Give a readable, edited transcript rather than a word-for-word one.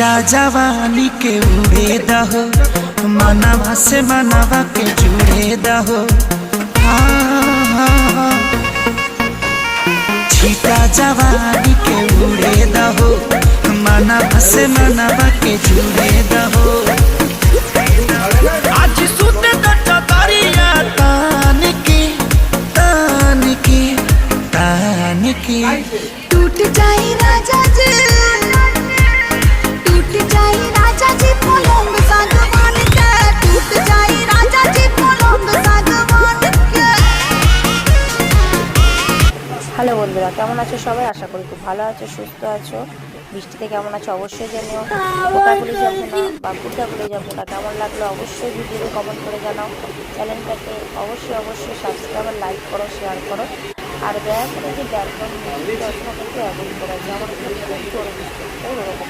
छीटा जवानी के उड़े दहो, मनवा से मनवा के जुड़े दहो। छीटा जवानी के उड़े दहो, मनवा से मनवा के जुड़े दहो। आज सुते दरिया तान के तान के तान के टूट जाए राजा जी, टूट जाए राजा जी पलंग सागवान के, टूट जाए राजा जी पलंग सागवान के। হ্যালো বন্ধুরা, কেমন আছো সবাই? আশা করি খুব ভালো আছো, সুস্থ আছো। বৃষ্টিতে কেমন আছো অবশ্যই জানিও। কোথায় বলে যাবো না বা কোথায় বলে যাবো না, কেমন লাগলো অবশ্যই ভিডিওতে কমেন্ট করে জানাও। চ্যানেলটাকে অবশ্যই সাবস্ক্রাইব আর লাইক করো, শেয়ার করো। আর দয়া করে যে ব্যাকগ্রাউন্ড মিউজিক কিন্তু অ্যাভয়েড করা যায়, আমার খুব ওরকম